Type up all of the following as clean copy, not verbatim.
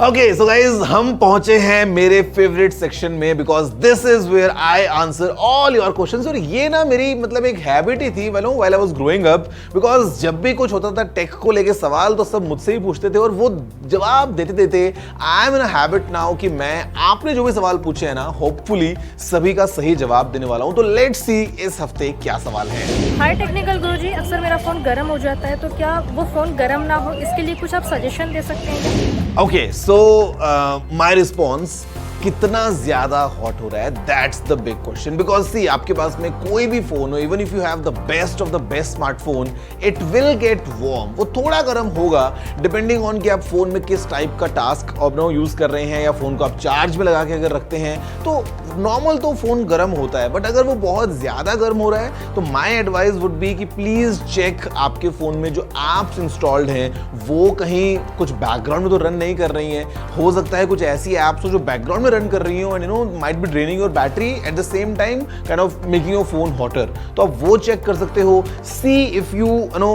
Okay so guys हम पहुंचे हैं मेरे फेवरेट सेक्शन में because this is where I answer all your questions. और ये ना मेरी मतलब एक हैबिट ही थी while I was growing up, because जब भी कुछ होता था टेक को लेके सवाल तो सब मुझसे ही पूछते थे और वो जवाब देते देते I am in a habit now कि मैं आपने जो भी सवाल पूछे हैं ना होपफुली सभी का सही जवाब देने वाला हूं। तो लेट्स सी इस हफ्ते क्या सवाल है। हाय टेक्निकल गुरुजी, अक्सर मेरा फोन गर्म हो जाता है, तो क्या वो फोन गर्म ना हो इसके लिए कुछ आप सजेशन दे सकते हैं? ओके सो माय रिस्पॉन्स, कितना ज्यादा हॉट हो रहा है, that's the big question. Because see आपके पास में कोई भी फोन हो, even if you have the best of the best smartphone, it will get warm. वो थोड़ा गर्म होगा डिपेंडिंग ऑन कि आप फोन में किस टाइप का टास्क यूज कर रहे हैं या फोन को आप चार्ज में लगा के अगर रखते हैं तो नॉर्मल तो फोन गर्म होता है। बट अगर वो बहुत ज्यादा गर्म हो रहा है तो माई एडवाइस वुड बी कि प्लीज चेक आपके फोन में जो एप्स इंस्टॉल्ड हैं वो कहीं कुछ बैकग्राउंड में तो रन नहीं कर रही हैं। हो सकता है कुछ ऐसी एप्स हो जो बैकग्राउंड में रन कर रही हो and might be draining your battery at the same time kind of making your phone hotter. तो आप वो चेक कर सकते हो। See if you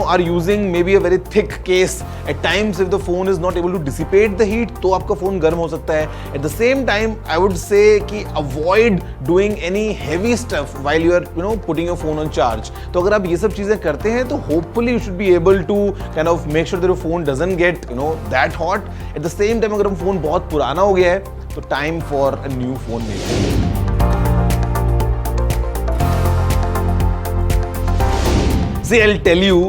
are using maybe a very thick case, at times if the phone is not able to dissipate the heat तो आपका phone गर्म हो सकता है। At the same time I would say कि avoid doing any heavy stuff while you are putting your phone on charge. तो अगर आप ये सब चीजें करते हैं तो hopefully you should be able to kind of make sure that your phone doesn't get that hot. At the same time अगर फोन बहुत पुराना हो गया है तो time for a new phone making. See, I'll tell you,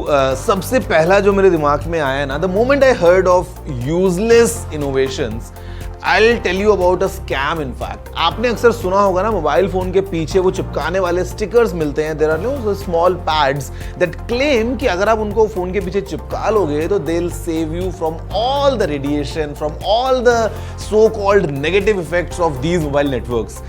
सबसे पहला जो मेरे दिमाग में आया ना, the moment I heard of useless innovations, I'll tell you about a scam in fact. आपने अक्सर सुना होगा ना मोबाइल फोन के पीछे वो चिपकाने वाले स्टिकर्स मिलते हैं। There are no small pads that claim कि अगर आप उनको फोन के पीछे चिपका लोगे तो they'll save you from all the radiation, from all the so-called negative effects of these mobile networks.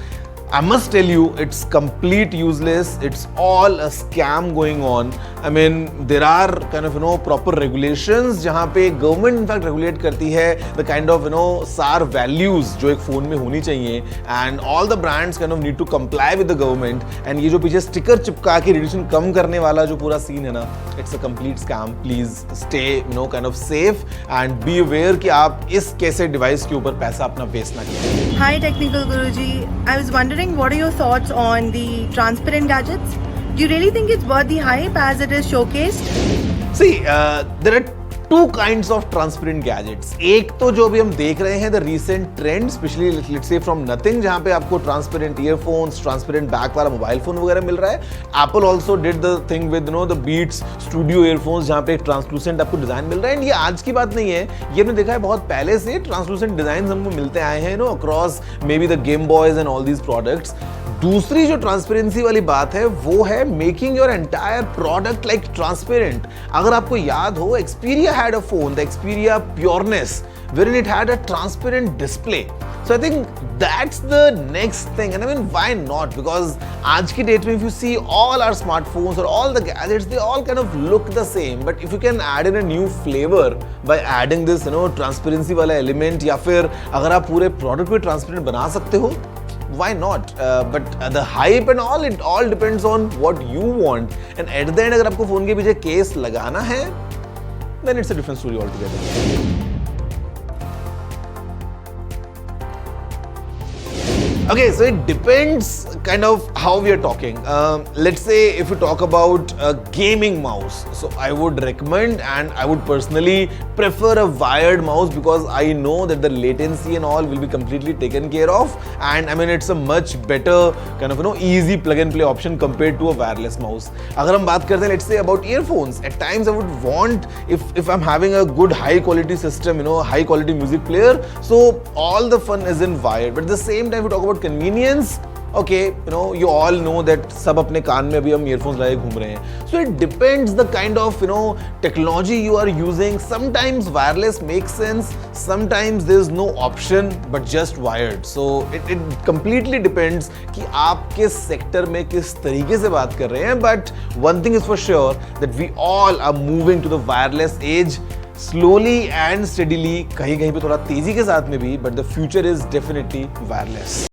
I must tell you, it's complete useless. It's all a scam going on. I mean, there are kind of proper regulations जहाँ पे government in fact regulate करती है the kind of SAR values जो एक phone में होनी चाहिए, and all the brands kind of need to comply with the government. And ये जो पीछे स्टिकर चिपका के रेडिएशन कम करने वाला जो पूरा सीन है ना, it's a complete scam. Please stay kind of safe and be aware कि आप इस कैसे डिवाइस के ऊपर पैसा अपना वेस्ट ना करें। Hi Technical Guruji, I was wondering what are your thoughts on the transparent gadgets? Do you really think it's worth the hype as it is showcased? See, there are two kinds of transparent gadgets. एक तो जो अभी हम देख रहे हैं the recent trend, especially let's say from nothing, जहाँ पे आपको transparent earphones, transparent back वाला मोबाइल फोन वगैरह मिल रहा है। Apple also did the thing with the Beats Studio earphones जहाँ पे एक translucent आपको डिजाइन मिल रहा है। एंड ये आज की बात नहीं है, ये हमने देखा है बहुत पहले से translucent डिजाइन हमको मिलते आए हैं across maybe the Game Boys and all these products. दूसरी जो ट्रांसपेरेंसी वाली बात है वो है making your entire product like transparent. अगर आपको याद हो, Xperia had a phone, the Xperia Pureness, wherein it had a transparent display. So I think that's the next thing, and I mean why not? Because आज की date में if you see all our smartphones or all the gadgets, they all kind of look the same. But if you can add in a new flavor by adding this transparency वाला element, या फिर अगर आप पूरे product को transparent बना सकते हो, why not? But the hype and all, it all depends on what you want. And at the end, अगर आपको फोन के पीछे केस लगाना है, then it's a different story altogether. Okay, so it depends kind of how we are talking. Let's say if we talk about a gaming mouse, so I would recommend and I would personally prefer a wired mouse because I know that the latency and all will be completely taken care of, and I mean it's a much better kind of easy plug and play option compared to a wireless mouse. अगर हम बात करते हैं let's say about earphones, at times I would want if I'm having a good high quality system, high quality music player, so all the fun is in wired. But at the same time we talk about convenience, okay, you all know that सब अपने कान में अभी हम earphones लगाए घूम रहे हैं. So it depends the kind of technology you are using. Sometimes wireless makes sense, sometimes there is no option but just wired. So it completely depends कि आप किस सेक्टर में किस तरीके से बात कर रहे हैं. But one thing is for sure that we all are moving to the wireless age. Slowly and steadily, कहीं कहीं पे थोड़ा तेजी के साथ में भी, but the future is definitely wireless.